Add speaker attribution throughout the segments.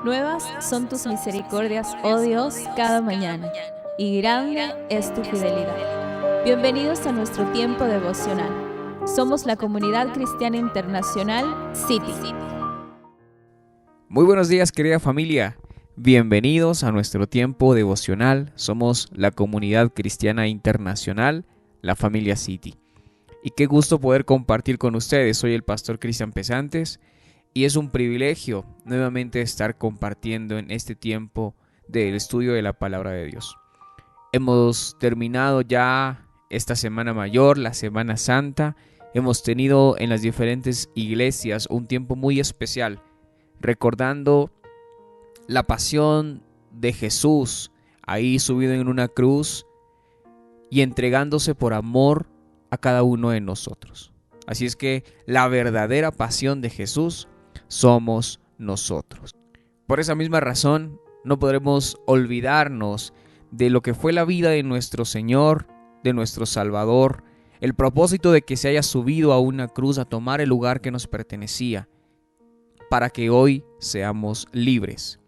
Speaker 1: Nuevas son tus misericordias, oh Dios, cada mañana, y grande es tu fidelidad. Bienvenidos a nuestro tiempo devocional. Somos la Comunidad Cristiana Internacional City.
Speaker 2: Muy buenos días, querida familia. Bienvenidos a nuestro tiempo devocional. Somos la Comunidad Cristiana Internacional, la familia City. Y qué gusto poder compartir con ustedes. Soy el pastor Cristian Pesantes y es un privilegio nuevamente estar compartiendo en este tiempo del estudio de la Palabra de Dios. Hemos terminado ya esta Semana Mayor, la Semana Santa. Hemos tenido en las diferentes iglesias un tiempo muy especial, recordando la pasión de Jesús, ahí subido en una cruz y entregándose por amor a cada uno de nosotros. Así es que la verdadera pasión de Jesús somos nosotros. Por esa misma razón, no podremos olvidarnos de lo que fue la vida de nuestro Señor, de nuestro Salvador, el propósito de que se haya subido a una cruz a tomar el lugar que nos pertenecía, para que hoy seamos libres.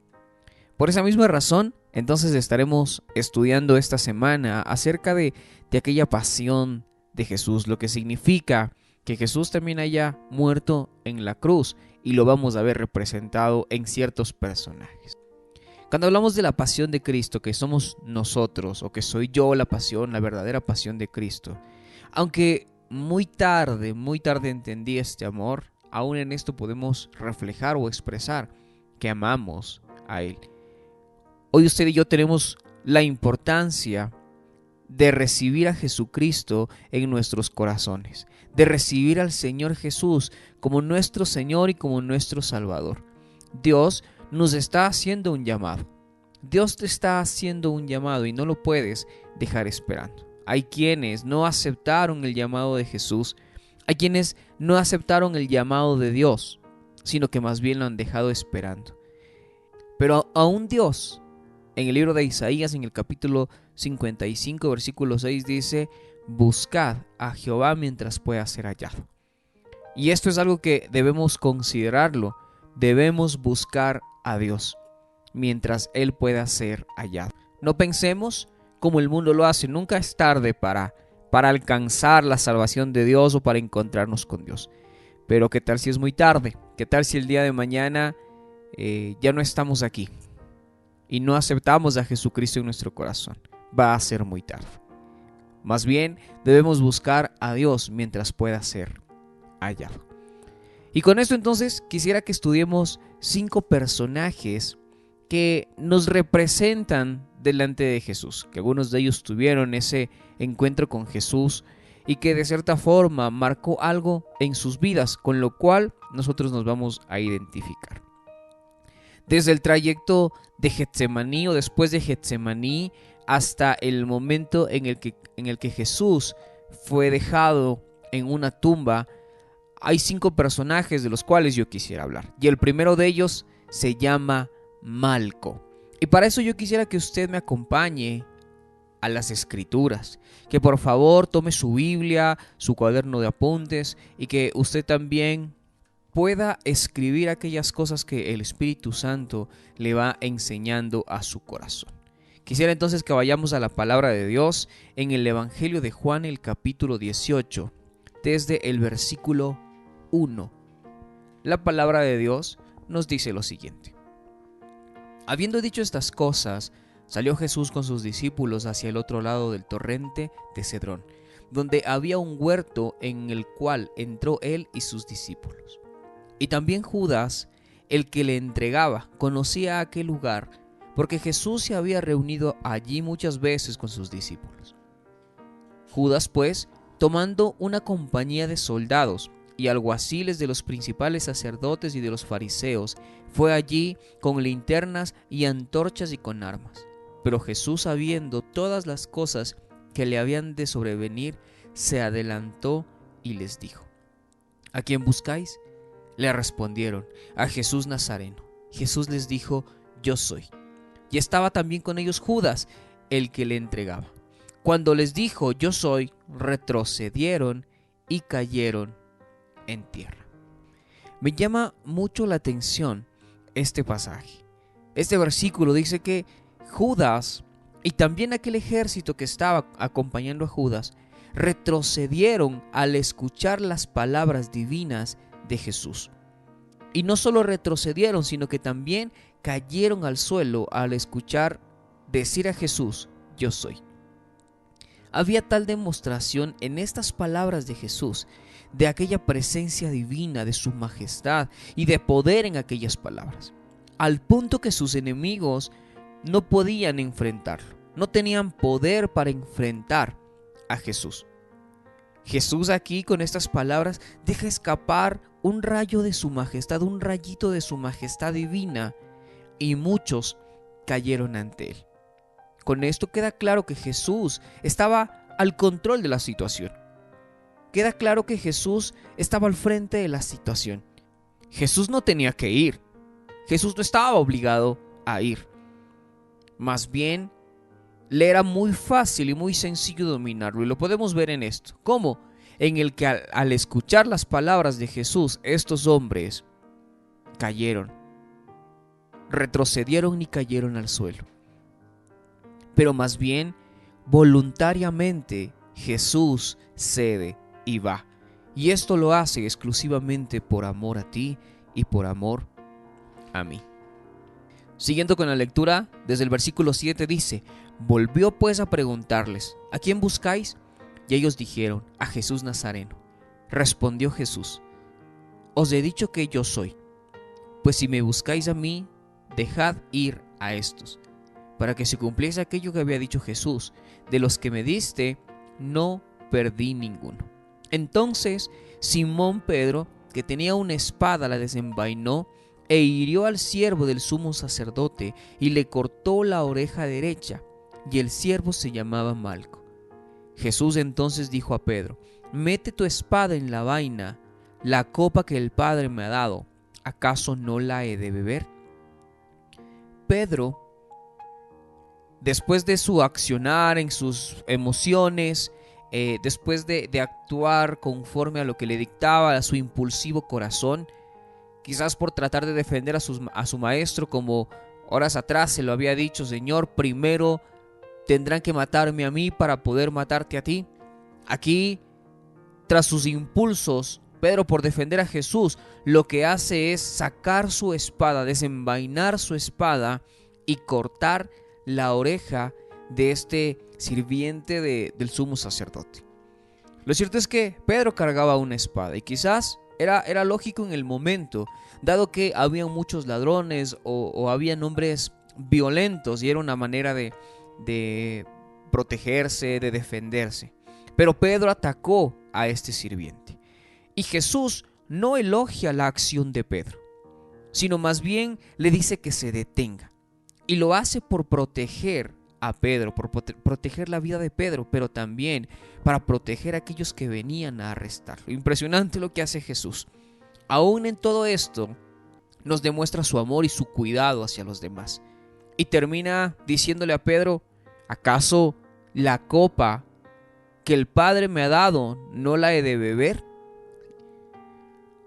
Speaker 2: Por esa misma razón, entonces estaremos estudiando esta semana acerca de aquella pasión de Jesús, lo que significa que Jesús también haya muerto en la cruz, y lo vamos a ver representado en ciertos personajes. Cuando hablamos de la pasión de Cristo, que somos nosotros, o que soy yo la pasión, la verdadera pasión de Cristo, aunque muy tarde entendí este amor, aún en esto podemos reflejar o expresar que amamos a Él. Hoy usted y yo tenemos la importancia de recibir a Jesucristo en nuestros corazones, de recibir al Señor Jesús como nuestro Señor y como nuestro Salvador. Dios nos está haciendo un llamado. Dios te está haciendo un llamado y no lo puedes dejar esperando. Hay quienes no aceptaron el llamado de Jesús, hay quienes no aceptaron el llamado de Dios, sino que más bien lo han dejado esperando. Pero aún Dios, en el libro de Isaías, en el capítulo 55, versículo 6, dice: buscad a Jehová mientras pueda ser hallado. Y esto es algo que debemos considerarlo. Debemos buscar a Dios mientras Él pueda ser hallado. No pensemos como el mundo lo hace. Nunca es tarde para alcanzar la salvación de Dios o para encontrarnos con Dios. Pero ¿qué tal si es muy tarde? ¿Qué tal si el día de mañana ya no estamos aquí y no aceptamos a Jesucristo en nuestro corazón? Va a ser muy tarde. Más bien debemos buscar a Dios mientras pueda ser hallado. Y con esto entonces quisiera que estudiemos 5 personajes que nos representan delante de Jesús, que algunos de ellos tuvieron ese encuentro con Jesús y que de cierta forma marcó algo en sus vidas, con lo cual nosotros nos vamos a identificar. Desde el trayecto de Getsemaní o después de Getsemaní hasta el momento en el que Jesús fue dejado en una tumba, hay 5 personajes de los cuales yo quisiera hablar. Y el primero de ellos se llama Malco. Y para eso yo quisiera que usted me acompañe a las Escrituras, que por favor tome su Biblia, su cuaderno de apuntes y que usted también pueda escribir aquellas cosas que el Espíritu Santo le va enseñando a su corazón. Quisiera entonces que vayamos a la palabra de Dios en el Evangelio de Juan, el capítulo 18, desde el versículo 1. La palabra de Dios nos dice lo siguiente: habiendo dicho estas cosas, salió Jesús con sus discípulos hacia el otro lado del torrente de Cedrón, donde había un huerto en el cual entró él y sus discípulos. Y también Judas, el que le entregaba, conocía aquel lugar, porque Jesús se había reunido allí muchas veces con sus discípulos. Judas, pues, tomando una compañía de soldados y alguaciles de los principales sacerdotes y de los fariseos, fue allí con linternas y antorchas y con armas. Pero Jesús, sabiendo todas las cosas que le habían de sobrevenir, se adelantó y les dijo: ¿a quién buscáis? Le respondieron: a Jesús Nazareno. Jesús les dijo: yo soy. Y estaba también con ellos Judas, el que le entregaba. Cuando les dijo: yo soy, retrocedieron y cayeron en tierra. Me llama mucho la atención este pasaje, Este versículo dice que Judas y también aquel ejército que estaba acompañando a Judas retrocedieron al escuchar las palabras divinas de Jesús. Y no solo retrocedieron, sino que también cayeron al suelo al escuchar decir a Jesús: yo soy. Había tal demostración en estas palabras de Jesús, de aquella presencia divina, de su majestad y de poder en aquellas palabras, al punto que sus enemigos no podían enfrentarlo, no tenían poder para enfrentar a Jesús. Jesús aquí con estas palabras deja escapar un rayo de su majestad, un rayito de su majestad divina, y muchos cayeron ante él. Con esto queda claro que Jesús estaba al control de la situación. Queda claro que Jesús estaba al frente de la situación. Jesús no tenía que ir. Jesús no estaba obligado a ir. Más bien, le era muy fácil y muy sencillo dominarlo. Y lo podemos ver en esto. ¿Cómo? En el que al escuchar las palabras de Jesús, estos hombres cayeron, retrocedieron y cayeron al suelo. Pero más bien, voluntariamente Jesús cede y va. Y esto lo hace exclusivamente por amor a ti y por amor a mí. Siguiendo con la lectura, desde el versículo 7 dice: volvió pues a preguntarles: ¿a quién buscáis? Y ellos dijeron: a Jesús Nazareno. Respondió Jesús: os he dicho que yo soy. Pues si me buscáis a mí, dejad ir a estos, para que se cumpliese aquello que había dicho Jesús: de los que me diste, no perdí ninguno. Entonces Simón Pedro, que tenía una espada, la desenvainó e hirió al siervo del sumo sacerdote y le cortó la oreja derecha, y el siervo se llamaba Malco. Jesús entonces dijo a Pedro: mete tu espada en la vaina. La copa que el Padre me ha dado, ¿acaso no la he de beber? Pedro, después de su accionar en sus emociones, después de actuar conforme a lo que le dictaba a su impulsivo corazón, quizás por tratar de defender a su maestro, como horas atrás se lo había dicho: Señor, primero tendrán que matarme a mí para poder matarte a ti. Aquí, tras sus impulsos, Pedro, por defender a Jesús, lo que hace es sacar su espada, desenvainar su espada y cortar la oreja de este sirviente del sumo sacerdote. Lo cierto es que Pedro cargaba una espada y quizás era lógico en el momento, dado que había muchos ladrones o habían hombres violentos y era una manera de protegerse, de defenderse. Pero Pedro atacó a este sirviente. Y Jesús no elogia la acción de Pedro, sino más bien le dice que se detenga. Y lo hace por proteger a Pedro, por proteger la vida de Pedro, pero también para proteger a aquellos que venían a arrestarlo. Impresionante lo que hace Jesús. Aún en todo esto, nos demuestra su amor y su cuidado hacia los demás. Y termina diciéndole a Pedro: ¿acaso la copa que el Padre me ha dado no la he de beber?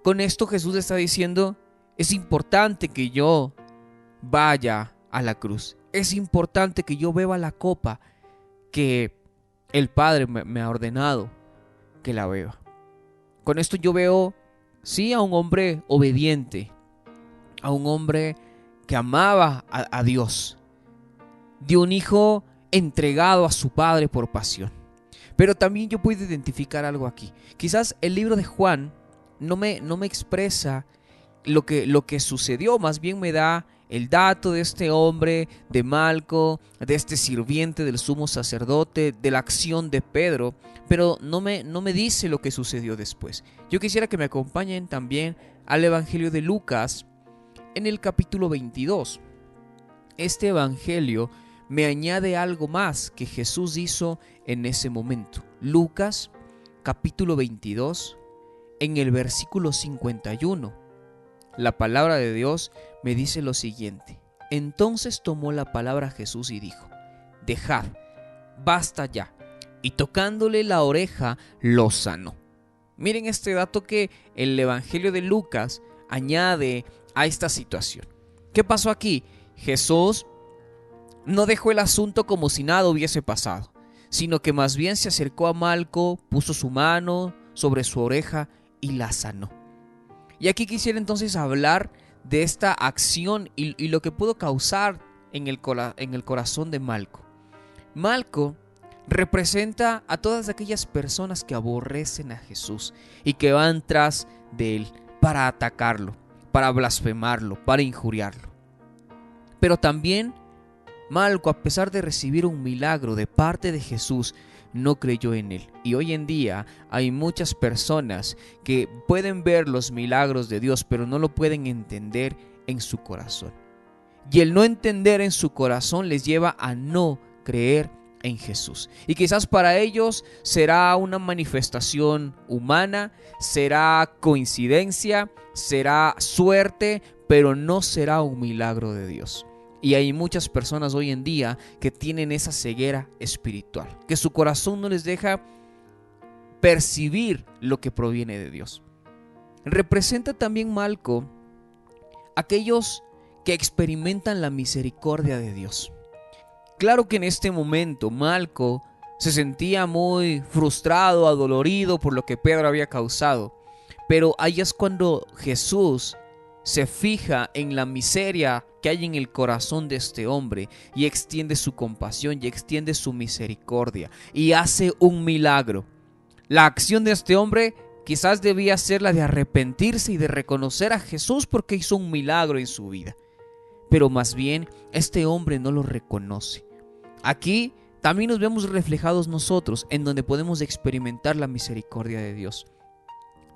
Speaker 2: Con esto Jesús está diciendo: es importante que yo vaya a la cruz. Es importante que yo beba la copa que el Padre me ha ordenado que la beba. Con esto yo veo, sí, a un hombre obediente, a un hombre que amaba a Dios, de un hijo entregado a su Padre por pasión. Pero también yo puedo identificar algo aquí. Quizás el libro de Juan no me expresa lo que sucedió, más bien me da el dato de este hombre, de Malco, de este sirviente del sumo sacerdote, de la acción de Pedro, pero no me dice lo que sucedió después. Yo quisiera que me acompañen también al Evangelio de Lucas en el capítulo 22. Este Evangelio me añade algo más que Jesús hizo en ese momento. Lucas capítulo 22, en el versículo 51. La palabra de Dios me dice lo siguiente: entonces tomó la palabra Jesús y dijo: dejad, basta ya. Y tocándole la oreja, lo sanó. Miren este dato que el Evangelio de Lucas añade a esta situación. ¿Qué pasó aquí? Jesús no dejó el asunto como si nada hubiese pasado, sino que más bien se acercó a Malco, puso su mano sobre su oreja y la sanó. Y aquí quisiera entonces hablar de esta acción y lo que pudo causar en el corazón de Malco. Malco representa a todas aquellas personas que aborrecen a Jesús y que van tras de él para atacarlo, para blasfemarlo, para injuriarlo. Pero también Malco, a pesar de recibir un milagro de parte de Jesús, no creyó en él. Y hoy en día hay muchas personas que pueden ver los milagros de Dios, pero no lo pueden entender en su corazón. Y el no entender en su corazón les lleva a no creer en Jesús. Y quizás para ellos será una manifestación humana, será coincidencia, será suerte, pero no será un milagro de Dios. Y hay muchas personas hoy en día que tienen esa ceguera espiritual, que su corazón no les deja percibir lo que proviene de Dios. Representa también Malco aquellos que experimentan la misericordia de Dios. Claro que en este momento Malco se sentía muy frustrado, adolorido por lo que Pedro había causado, pero ahí es cuando Jesús se fija en la miseria que hay en el corazón de este hombre y extiende su compasión y extiende su misericordia y hace un milagro. La acción de este hombre quizás debía ser la de arrepentirse y de reconocer a Jesús porque hizo un milagro en su vida, pero más bien este hombre no lo reconoce. Aquí también nos vemos reflejados nosotros, en donde podemos experimentar la misericordia de Dios.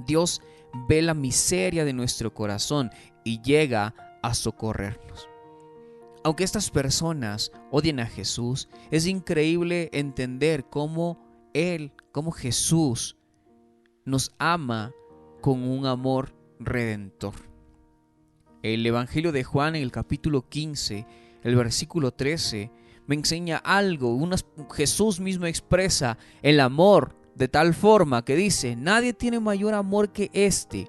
Speaker 2: Dios ve la miseria de nuestro corazón y llega a socorrernos. Aunque estas personas odien a Jesús, es increíble entender cómo Jesús nos ama con un amor redentor. El Evangelio de Juan en el capítulo 15, el versículo 13, me enseña algo. Jesús mismo expresa el amor de tal forma que dice: nadie tiene mayor amor que este,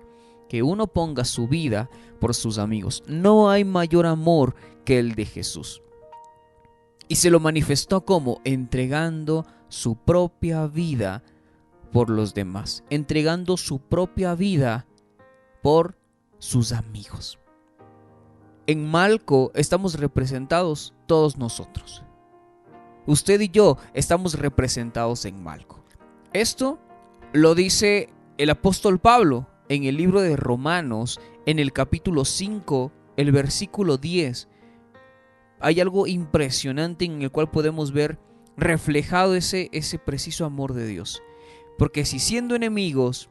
Speaker 2: que uno ponga su vida por sus amigos. No hay mayor amor que el de Jesús. Y se lo manifestó como entregando su propia vida por los demás, entregando su propia vida por sus amigos. En Malco estamos representados todos nosotros. Usted y yo estamos representados en Malco. Esto lo dice el apóstol Pablo en el libro de Romanos, en el capítulo 5, el versículo 10. Hay algo impresionante en el cual podemos ver reflejado ese preciso amor de Dios. Porque si siendo enemigos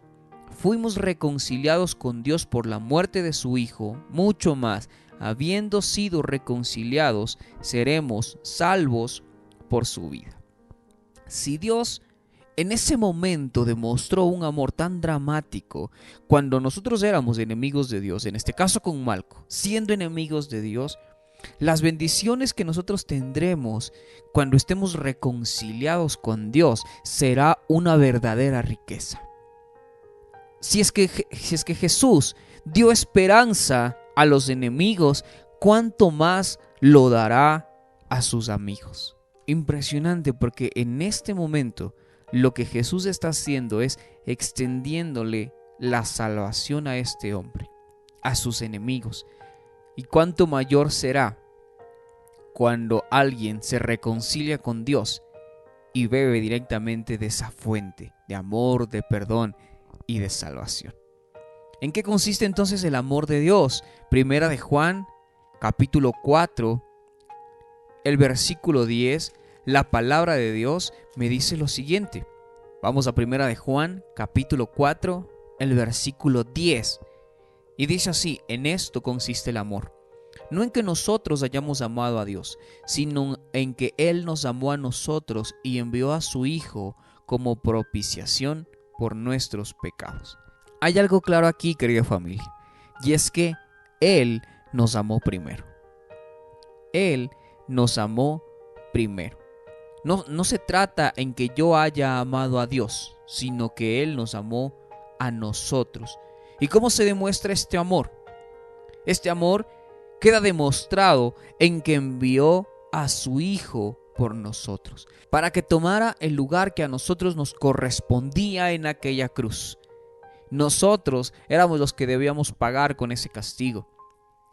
Speaker 2: fuimos reconciliados con Dios por la muerte de su Hijo, mucho más, habiendo sido reconciliados, seremos salvos por su vida. Si Dios en ese momento demostró un amor tan dramático cuando nosotros éramos enemigos de Dios, en este caso con Malco, siendo enemigos de Dios, las bendiciones que nosotros tendremos cuando estemos reconciliados con Dios será una verdadera riqueza. Si es que Jesús dio esperanza a los enemigos, ¿cuánto más lo dará a sus amigos? Impresionante, porque en este momento lo que Jesús está haciendo es extendiéndole la salvación a este hombre, a sus enemigos. ¿Y cuánto mayor será cuando alguien se reconcilia con Dios y bebe directamente de esa fuente de amor, de perdón y de salvación? ¿En qué consiste entonces el amor de Dios? Primera de Juan, capítulo 4, el versículo 10, la palabra de Dios me dice lo siguiente. Vamos a Primera de Juan, capítulo 4, el versículo 10. Y dice así: en esto consiste el amor, no en que nosotros hayamos amado a Dios, sino en que Él nos amó a nosotros y envió a su Hijo como propiciación por nuestros pecados. Hay algo claro aquí, querida familia, y es que Él nos amó primero. Él nos amó primero. No se trata en que yo haya amado a Dios, sino que Él nos amó a nosotros. ¿Y cómo se demuestra este amor? Este amor queda demostrado en que envió a su Hijo por nosotros, para que tomara el lugar que a nosotros nos correspondía en aquella cruz. Nosotros éramos los que debíamos pagar con ese castigo,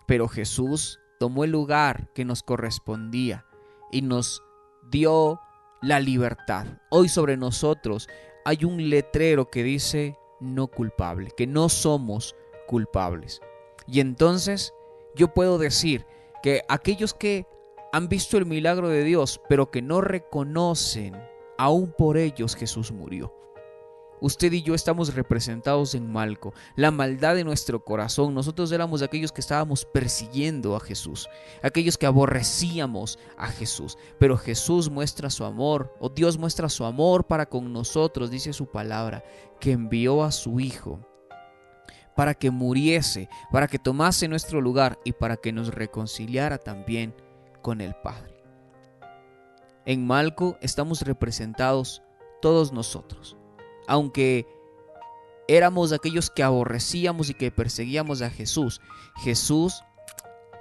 Speaker 2: pero Jesús tomó el lugar que nos correspondía y nos dio la libertad. Hoy sobre nosotros hay un letrero que dice no culpable, que no somos culpables. Y entonces yo puedo decir que aquellos que han visto el milagro de Dios, pero que no reconocen, aún por ellos Jesús murió. Usted y yo estamos representados en Malco, la maldad de nuestro corazón. Nosotros éramos aquellos que estábamos persiguiendo a Jesús, aquellos que aborrecíamos a Jesús. Pero Jesús muestra su amor, o Dios muestra su amor para con nosotros, dice su palabra, que envió a su Hijo para que muriese, para que tomase nuestro lugar y para que nos reconciliara también con el Padre. En Malco estamos representados todos nosotros. Aunque éramos aquellos que aborrecíamos y que perseguíamos a Jesús, Jesús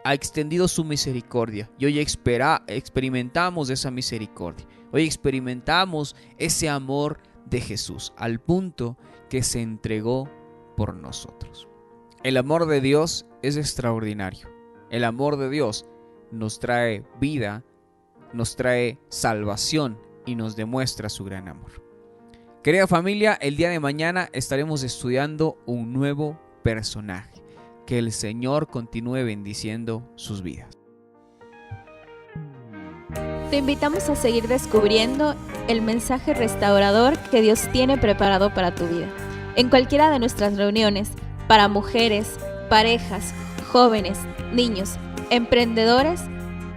Speaker 2: ha extendido su misericordia y hoy experimentamos esa misericordia. Hoy experimentamos ese amor de Jesús al punto que se entregó por nosotros. El amor de Dios es extraordinario. El amor de Dios nos trae vida, nos trae salvación y nos demuestra su gran amor. Querida familia, el día de mañana estaremos estudiando un nuevo personaje. Que el Señor continúe bendiciendo sus vidas.
Speaker 1: Te invitamos a seguir descubriendo el mensaje restaurador que Dios tiene preparado para tu vida. En cualquiera de nuestras reuniones, para mujeres, parejas, jóvenes, niños, emprendedores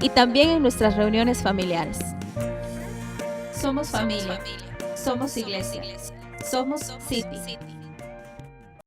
Speaker 1: y también en nuestras reuniones familiares. Somos familia. Somos iglesia. Somos City.